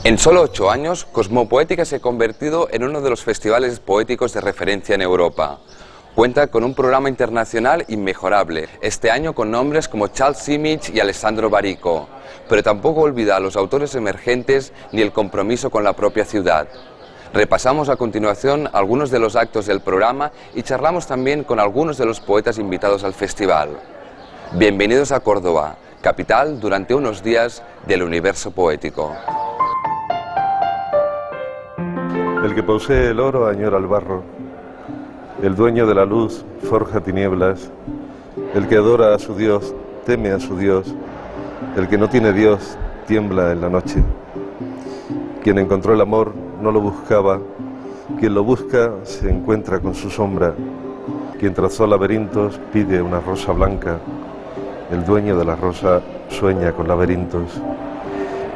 En solo 8 años, Cosmopoética se ha convertido en uno de los festivales poéticos de referencia en Europa. Cuenta con un programa internacional inmejorable, este año con nombres como Charles Simic y Alessandro Barico, pero tampoco olvida a los autores emergentes ni el compromiso con la propia ciudad. Repasamos a continuación algunos de los actos del programa y charlamos también con algunos de los poetas invitados al festival. Bienvenidos a Córdoba, capital durante unos días del universo poético. El que posee el oro añora el barro, el dueño de la luz forja tinieblas, el que adora a su Dios teme a su Dios, el que no tiene Dios tiembla en la noche. Quien encontró el amor no lo buscaba, quien lo busca se encuentra con su sombra, quien trazó laberintos pide una rosa blanca, el dueño de la rosa sueña con laberintos,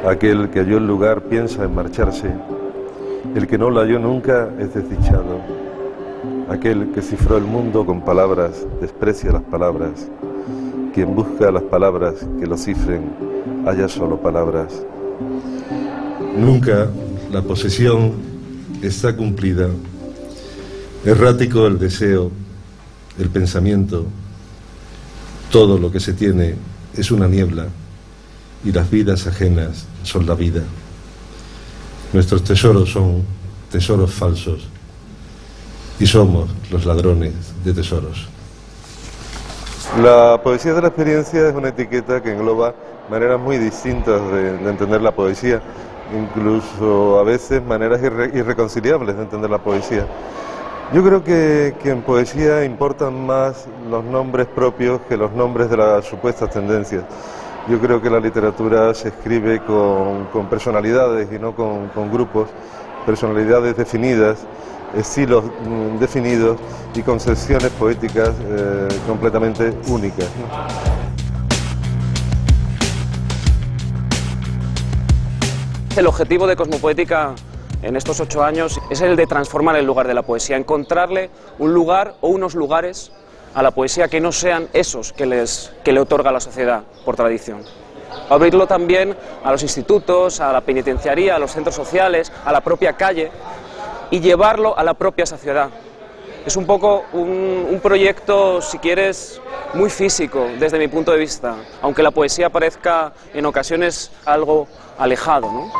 aquel que halló el lugar piensa en marcharse, el que no lo halló nunca es desdichado, aquel que cifró el mundo con palabras desprecia las palabras, quien busca las palabras que lo cifren halla solo palabras. Nunca la posesión está cumplida, errático el deseo, el pensamiento, todo lo que se tiene es una niebla y las vidas ajenas son la vida. Nuestros tesoros son tesoros falsos y somos los ladrones de tesoros. La poesía de la experiencia es una etiqueta que engloba maneras muy distintas de entender la poesía, incluso a veces maneras irreconciliables de entender la poesía. Yo creo que en poesía importan más los nombres propios que los nombres de las supuestas tendencias. Yo creo que la literatura se escribe con personalidades y no con grupos, personalidades definidas, estilos definidos y concepciones poéticas completamente únicas, ¿no? El objetivo de Cosmopoética en estos 8 años es el de transformar el lugar de la poesía, encontrarle un lugar o unos lugares a la poesía que no sean esos que le otorga la sociedad por tradición. Abrirlo también a los institutos, a la penitenciaría, a los centros sociales, a la propia calle y llevarlo a la propia sociedad. Es un poco un proyecto, si quieres, muy físico desde mi punto de vista, aunque la poesía parezca en ocasiones algo alejado, ¿no?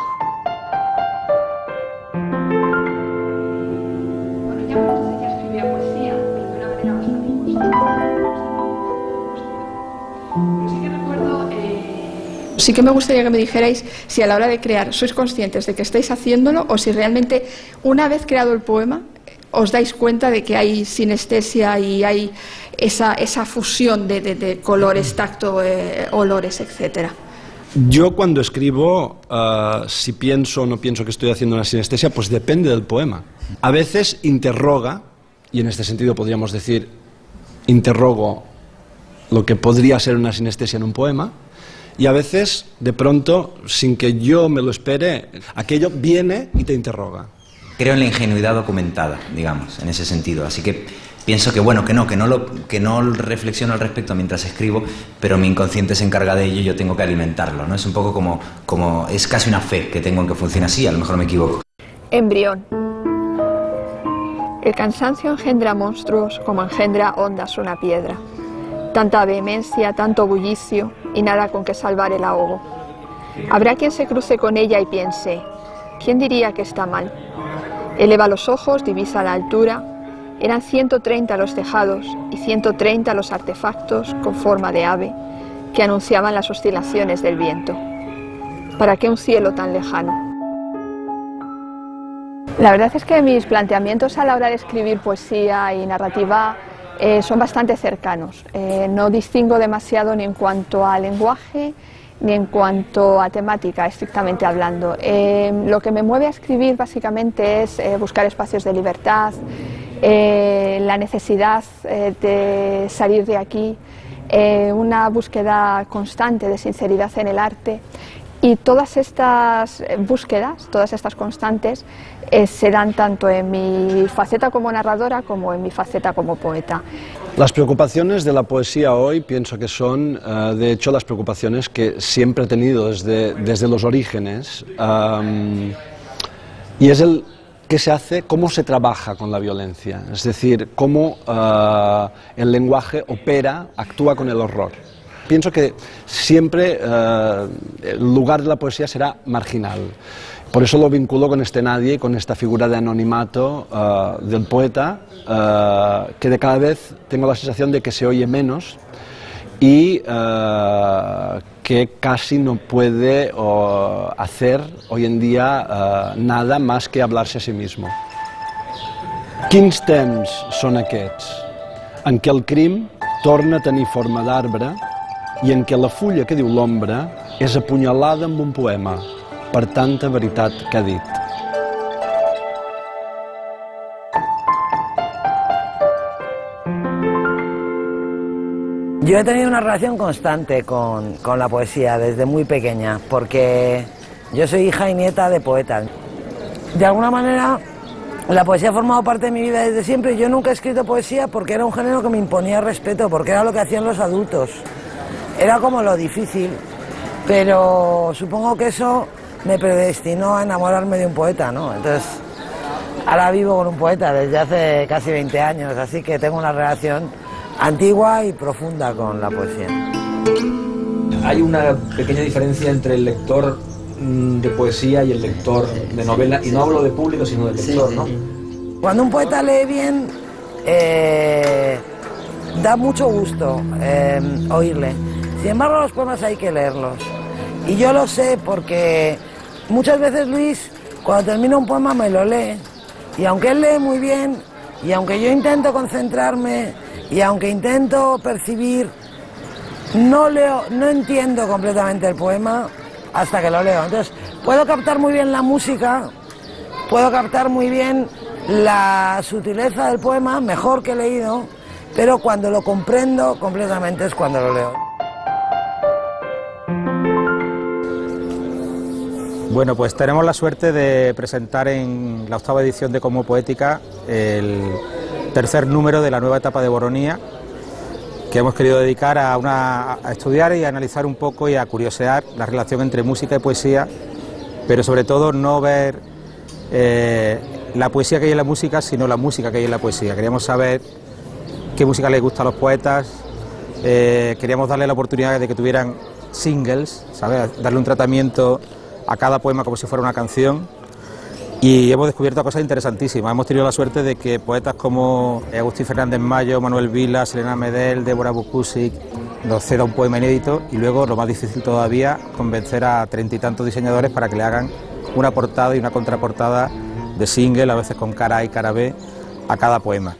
Sí que me gustaría que me dijerais si a la hora de crear sois conscientes de que estáis haciéndolo o si realmente una vez creado el poema os dais cuenta de que hay sinestesia y hay esa fusión de colores, tacto, olores, etcétera. Yo cuando escribo, si pienso o no pienso que estoy haciendo una sinestesia, pues depende del poema. A veces interroga, y en este sentido podríamos decir, interrogo lo que podría ser una sinestesia en un poema, y a veces, de pronto, sin que yo me lo espere, aquello viene y te interroga. Creo en la ingenuidad documentada, digamos, en ese sentido. Así que pienso que bueno, que no reflexiono al respecto mientras escribo, pero mi inconsciente se encarga de ello y yo tengo que alimentarlo, ¿no? Es un poco como es casi una fe que tengo en que funcione así, a lo mejor me equivoco. Embrión. El cansancio engendra monstruos como engendra ondas una piedra. Tanta vehemencia, tanto bullicio y nada con que salvar el ahogo. Habrá quien se cruce con ella y piense, ¿quién diría que está mal? Eleva los ojos, divisa la altura, eran 130 los tejados y 130 los artefactos con forma de ave que anunciaban las oscilaciones del viento. ¿Para qué un cielo tan lejano? La verdad es que mis planteamientos a la hora de escribir poesía y narrativa son bastante cercanos. No distingo demasiado ni en cuanto a lenguaje ni en cuanto a temática, estrictamente hablando. Lo que me mueve a escribir básicamente es buscar espacios de libertad, la necesidad de salir de aquí, una búsqueda constante de sinceridad en el arte Y todas estas búsquedas, todas estas constantes, se dan tanto en mi faceta como narradora como en mi faceta como poeta. Las preocupaciones de la poesía hoy pienso que son, de hecho, las preocupaciones que siempre he tenido desde los orígenes, y es el qué se hace, cómo se trabaja con la violencia, es decir, cómo el lenguaje opera, actúa con el horror. Pienso que siempre el lugar de la poesía será marginal. Por eso lo vinculo con este nadie y con esta figura de anonimato del poeta, que de cada vez tengo la sensación de que se oye menos y que casi no puede hacer hoy en día nada más que hablarse a sí mismo. Quins temps són aquests en què el crim torna a tenir forma d'arbre i en què la fulla que diu l'ombra és apunyalada amb un poema per tanta veritat que ha dit. Yo he tenido una relación constante con la poesía desde muy pequeña, porque yo soy hija y nieta de poetas. De alguna manera, la poesía ha formado parte de mi vida desde siempre. Yo nunca he escrito poesía porque era un género que me imponía respeto, porque era lo que hacían los adultos. Era como lo difícil, pero supongo que eso me predestinó a enamorarme de un poeta, ¿no? Entonces, ahora vivo con un poeta desde hace casi 20 años, así que tengo una relación antigua y profunda con la poesía. Hay una pequeña diferencia entre el lector de poesía y el lector de novela, y no hablo de público sino del lector, ¿no? Cuando un poeta lee bien, da mucho gusto oírle. Sin embargo, los poemas hay que leerlos. Y yo lo sé porque muchas veces Luis, cuando termina un poema, me lo lee. Y aunque él lee muy bien, y aunque yo intento concentrarme, y aunque intento percibir, no entiendo completamente el poema hasta que lo leo. Entonces, puedo captar muy bien la música, puedo captar muy bien la sutileza del poema, mejor que he leído, pero cuando lo comprendo completamente es cuando lo leo. Bueno, pues tenemos la suerte de presentar en la 8ª edición de Cosmopoética el tercer número de la nueva etapa de Boronía, que hemos querido dedicar a estudiar y a analizar un poco y a curiosear la relación entre música y poesía, pero sobre todo no ver la poesía que hay en la música, sino la música que hay en la poesía. Queríamos saber qué música les gusta a los poetas, queríamos darle la oportunidad de que tuvieran singles, ¿sabes? Darle un tratamiento a cada poema como si fuera una canción, y hemos descubierto cosas interesantísimas. Hemos tenido la suerte de que poetas como Agustín Fernández Mayo, Manuel Vila, Selena Medel, Débora Bukusic nos ceda un poema inédito, y luego, lo más difícil todavía, convencer a 30 y tantos diseñadores para que le hagan una portada y una contraportada de single, a veces con cara A y cara B, a cada poema.